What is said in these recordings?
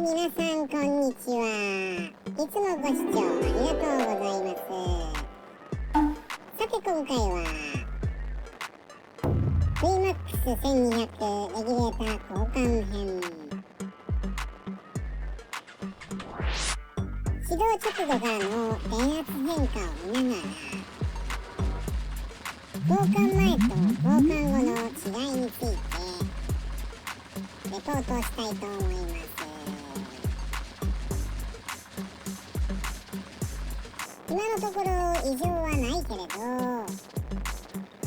皆さんこんにちは。いつもご視聴ありがとうございます。さて今回は VMAX1200 レギュレーター交換編。始動直後からの電圧変化を見ながら交換前と交換後の違いについてレポートしたいと思います。今のところ異常はないけれど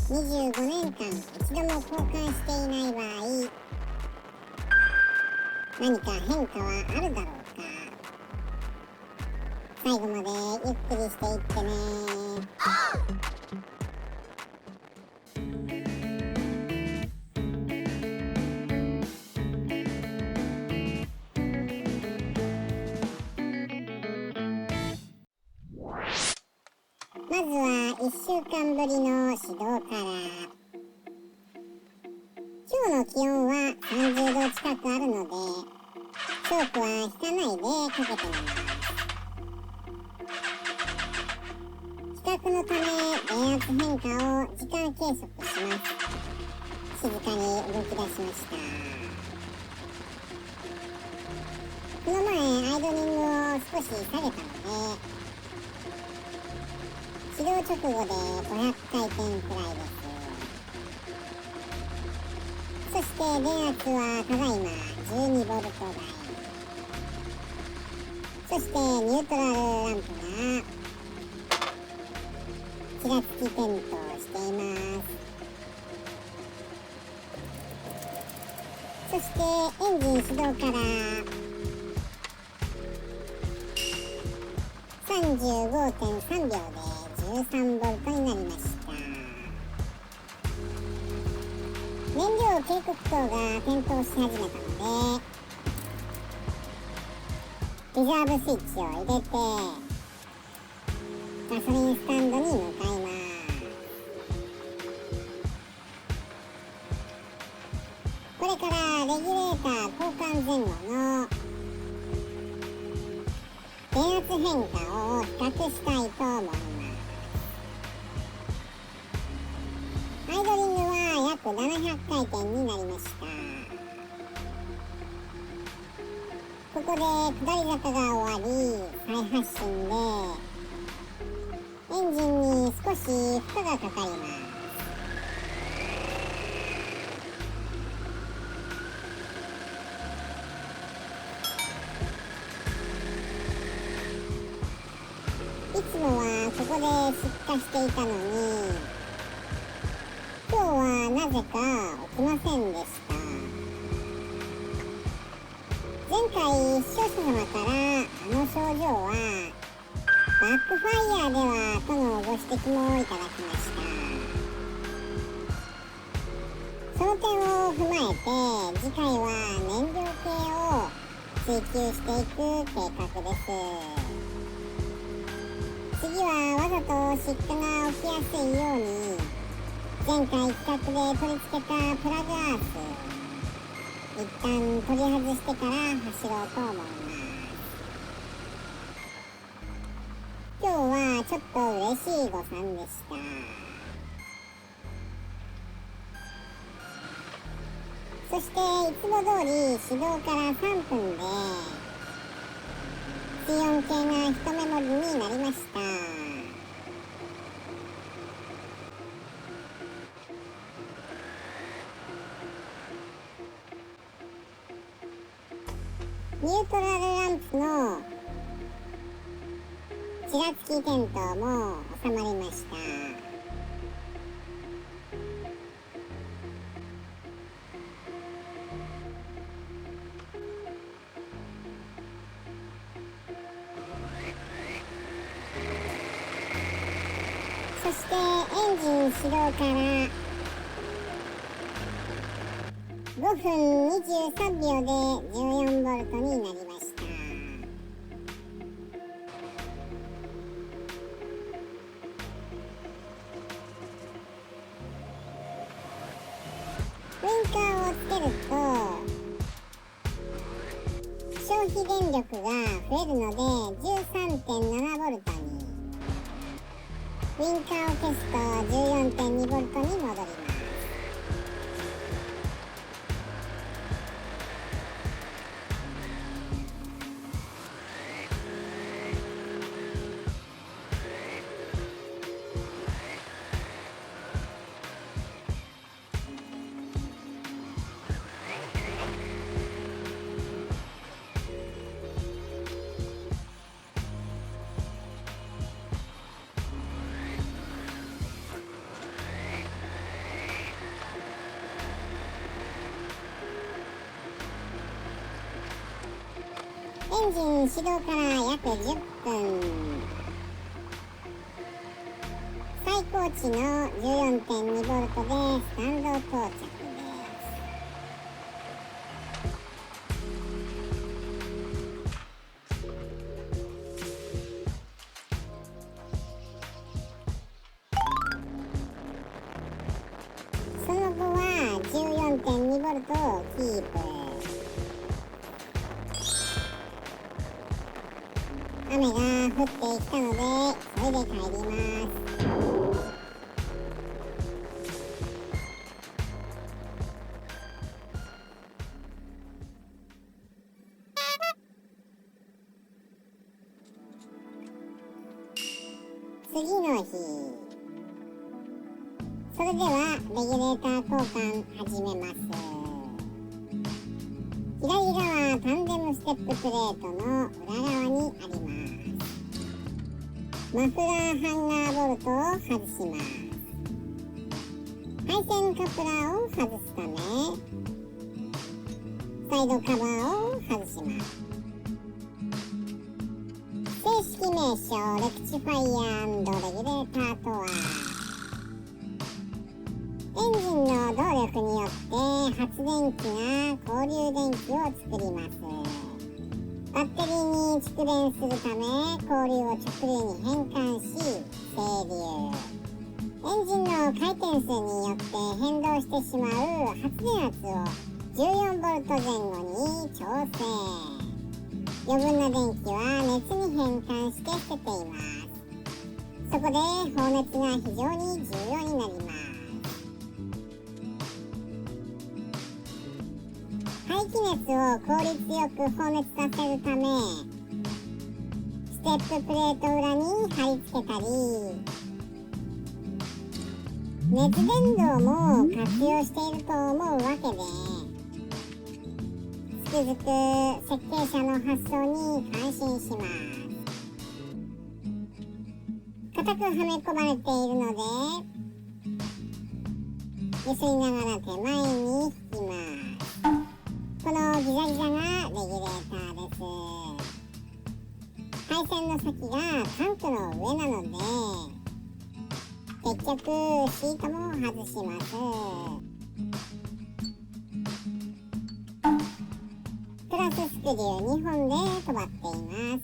25年間一度も交換していない場合何か変化はあるだろうか。最後までゆっくりしていってね。まずは1週間ぶりの始動から。今日の気温は30度近くあるのでチョークは引かないでかけてみます。比較のため電圧変化を時間計測します。静かに動き出しました。この前アイドリングを少し下げたので始動直後で500回転くらいです。そして電圧はただいま12ボルト台。そしてニュートラルランプがちらつき点灯しています。そしてエンジン始動から35.3 秒で13ボルトになりました。燃料警告灯が点灯し始めたのでリザーブスイッチを入れてガソリンスタンドに向かいます。これからレギュレーター交換前後の電圧変化を比較したいと思います。アイドリングは約700回転になりました。ここで下り坂が終わり再発進でエンジンに少し負荷がかかります。いつもはここで出荷していたのに今日はなぜか起きませんでした。前回視聴者様から症状はバックファイヤーではとのご指摘もいただきました。その点を踏まえて次回は燃料系を追求していく計画です。次はわざと失火が起きやすいように前回企画で取り付けたプラグアース一旦取り外してから走ろうと思います。今日はちょっと嬉しい誤算でした。そしていつも通り始動から3分で水温計が一目盛りになりました。ニュートラルランプのちらつき点灯も収まりました。そしてエンジン始動から5分23秒で14ボルトになりました。ウインカーをつけると消費電力が増えるので 13.7V に、ウインカーを消すと 14.2V に戻ります。エンジン始動から約10分。最高値の 14.2V でスタンド到着です。その後は 14.2V をキープ。雨が降ってきたので急いで帰ります。次の日、それではレギュレーター交換始めます。左側タンデムステッププレートの裏側にあります。マフラーハンガーボルトを外します。配線カプラーを外すためサイドカバーを外します。正式名称レクチファイア&レギュレーターとは、エンジンの動力によって発電機が交流電気を作ります。バッテリーに蓄電するため交流を直流に変換し整流。エンジンの回転数によって変動してしまう発電圧を 14V 前後に調整。余分な電気は熱に変換して捨てています。そこで放熱が非常に重要になります。排気熱を効率よく放熱させるためステッププレート裏に貼り付けたり、熱伝導も活用していると思うわけで、つくづく設計者の発想に感心します。固くはめ込まれているので揺すりながら手前に引きます。このギザギザがレギュレーターです。配線の先がタンクの上なので結局シートも外します。プラススクリュー2本で止まっています。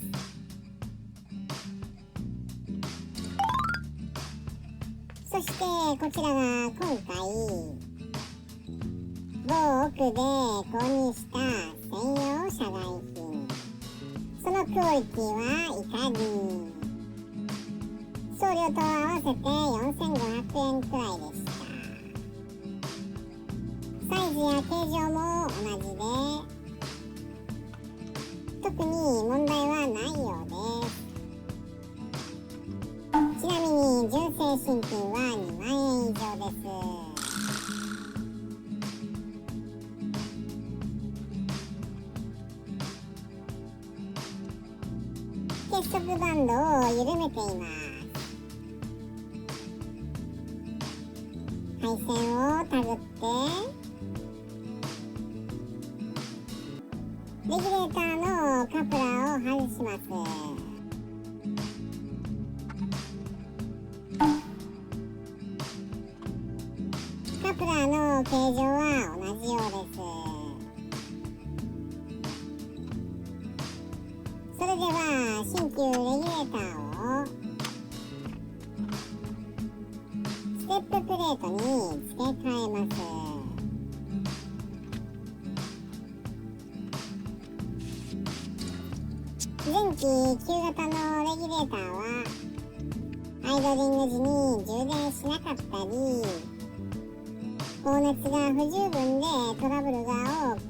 そしてこちらが今回某奥で購入した専用社外品。そのクオリティはいかに。送料と合わせて4500円くらいでした。サイズや形状も同じで特に問題はないようです。ちなみに純正新品は2万円以上です。結束バンドを緩めています。配線をたぐってレギュレーターのカプラーを外します。カプラーの形状は同じようです。それでは新旧レギュレーターをステッププレートに付け替えます。前期旧型のレギュレーターはアイドリング時に充電しなかったり、放熱が不十分でトラブルが多く、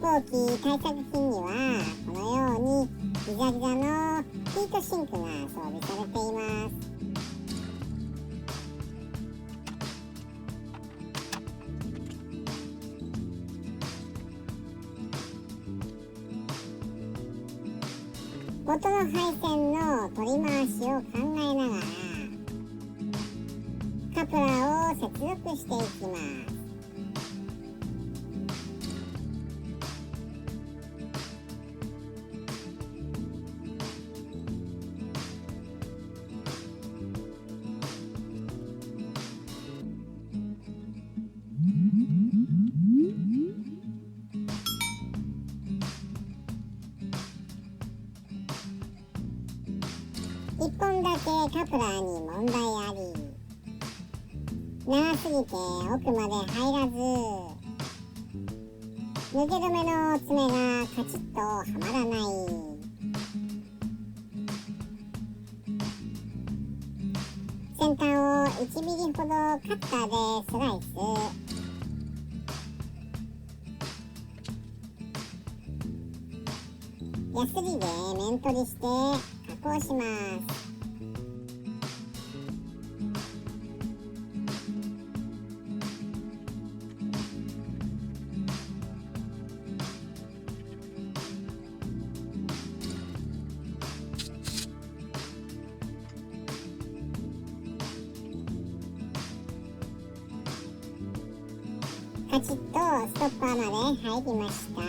後期対策品にはこのようにギザギザのヒートシンクが装備されています。元の配線の取り回しを考えながらカプラーを接続していきます。1本だけカプラーに問題あり、長すぎて奥まで入らず、抜け止めの爪がカチッとはまらない。先端を1ミリほどカッターでスライス。ヤスリで面取りして加工します。カチッとストッパーまで入りました。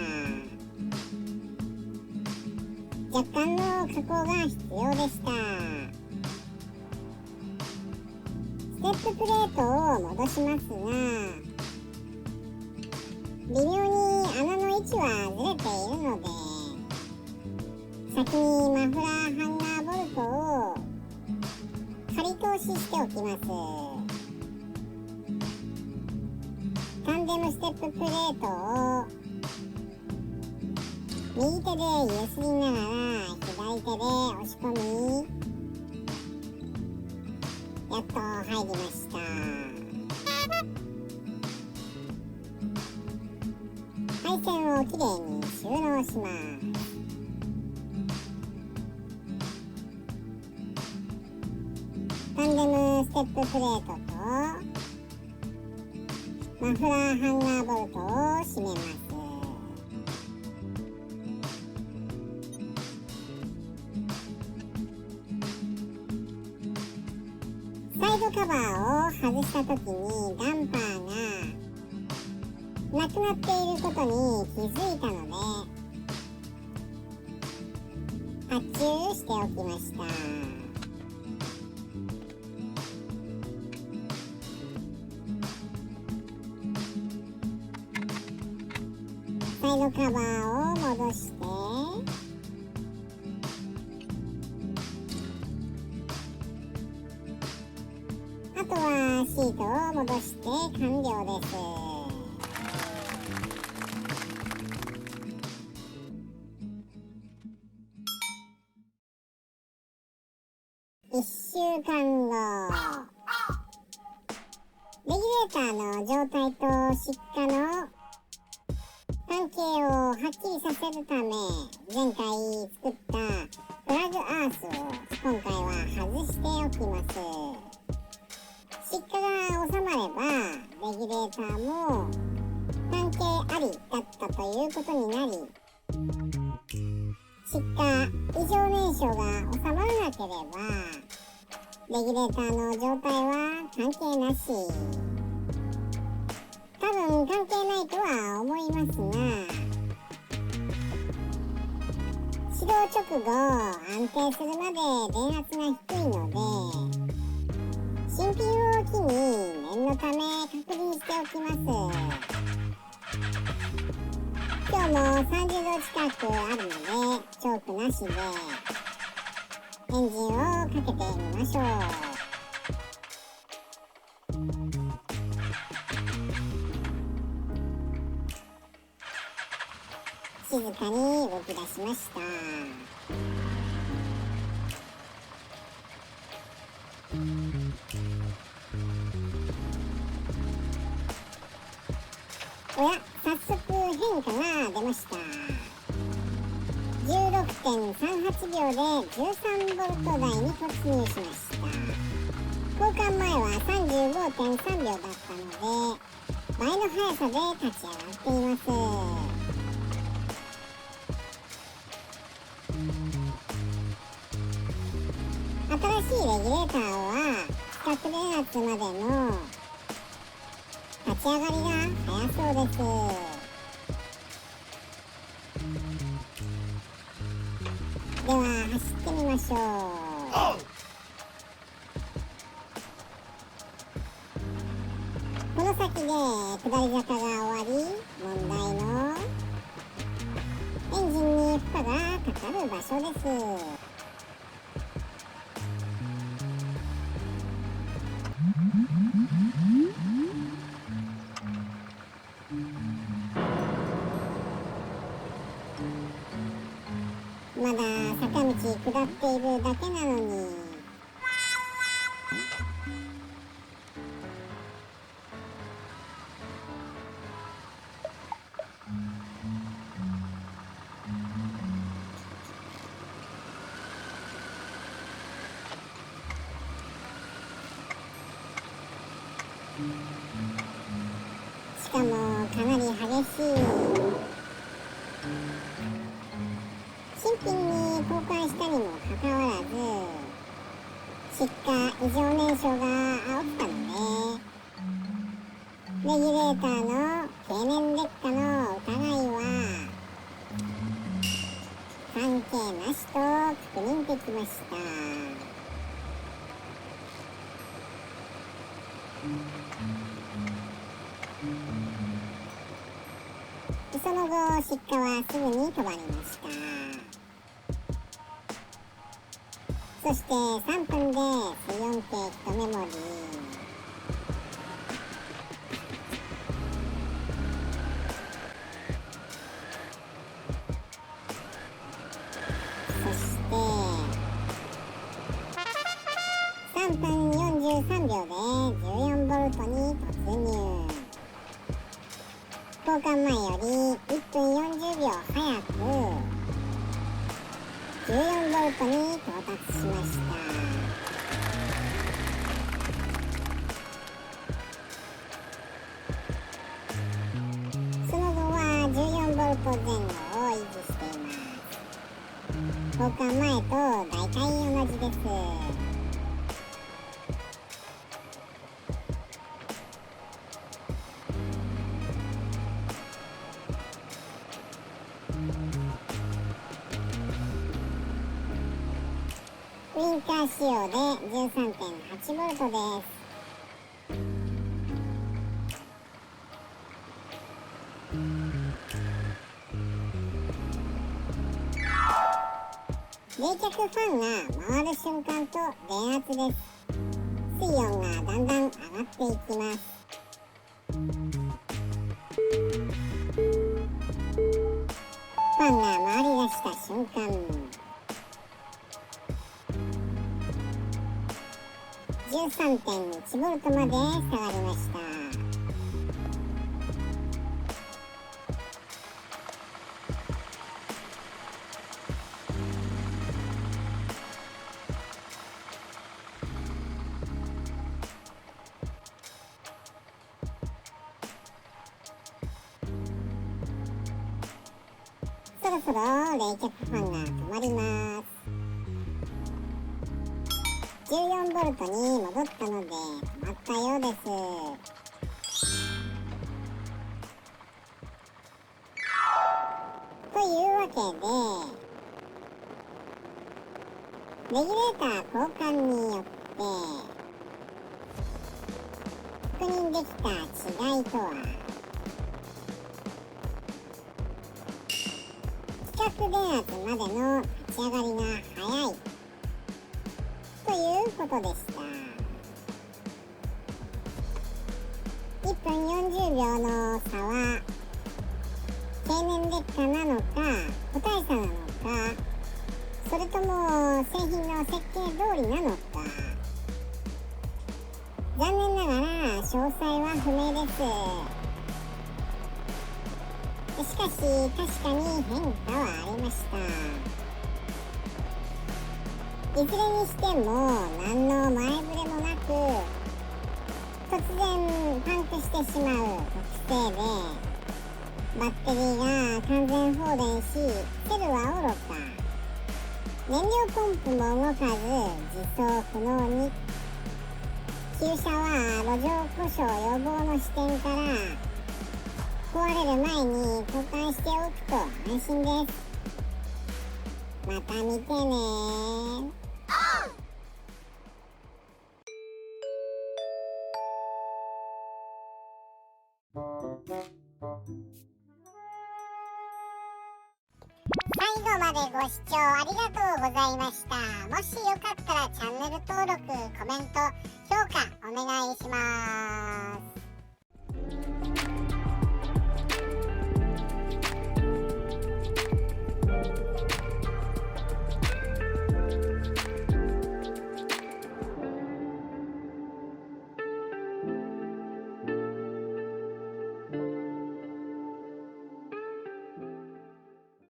若干の加工が必要でした。ステッププレートを戻しますが、微妙に穴の位置はずれているので、先にマフラーハンガーボルトを仮通ししておきます。タンデムステッププレートを右手で揺すりながら左手で押し込み、やっと入りました。配線をきれいに収納します。タンデムステッププレートとマフラーハンガーボルトを締めます。サイドカバーを外した時にダンパーがなくなっていることに気づいたので発注しておきました。サイドカバーを戻して、あとはシートを戻して完了です。1週間後、レギュレーターの状態と失火の関係をはっきりさせるため、前回作ったプラグアースを今回は外しておきます。失火が収まればレギュレーターも関係ありだったということになり、失火異常燃焼が収まらなければレギュレーターの状態は関係なし。多分関係ないとは思いますが、始動直後安定するまで電圧が低いので、新品を機に念のため確認しておきます。今日も30度近くあるのでチョークなしでエンジンをかけてみましょう。静かに動き出しました。おや、早速変化が出ました。16.38 秒で13ボルト台に突入しました。交換前は 35.3 秒だったので倍の速さで立ち上がっています。新しいレギュレーターは規格電圧までの立ち上がりが速そうです。では走ってみましょう。この先で下り坂が終わり、問題のエンジンに負荷がかかる場所です。まだ坂道下っているだけなのにしかもかなり激しい。新品に交換したにもかかわらず失火異常燃焼が起きたのでレギュレーターの経年劣化の疑いは関係なしと確認できました。その後失火はすぐに止まりました。そして3分で水温計1メモリそして3分43秒で14ボルトに突入。交換前より1分40秒早く14ボルトに到達しました。その後は14ボルト前後を維持しています。交換前と大体同じです。ウインカー仕様で 13.8 ボルトです。冷却ファンが回る瞬間と電圧です。水温がだんだん上がっていきます。ファンが回り出した瞬間13.1 ボルトまで下がりました。そろそろ冷却ファンが止まります。14ボルトに戻ったので止まったようです。というわけでレギュレーター交換によって確認できた違いとは規格電圧までの立ち上がりが速いということでした。1分40秒の差は経年劣化なのか不明です。しかし確かに変化はありました。いずれにしても何の前触れもなく突然パンクしてしまう特性で、バッテリーが完全放電し、セルはおろか燃料ポンプも動かず自走不能に。旧車は路上故障予防の視点から壊れる前に交換しておくと安心です。また見てね。最後までご視聴ありがとうございました。もしよかったらチャンネル登録、コメント、評価お願いします。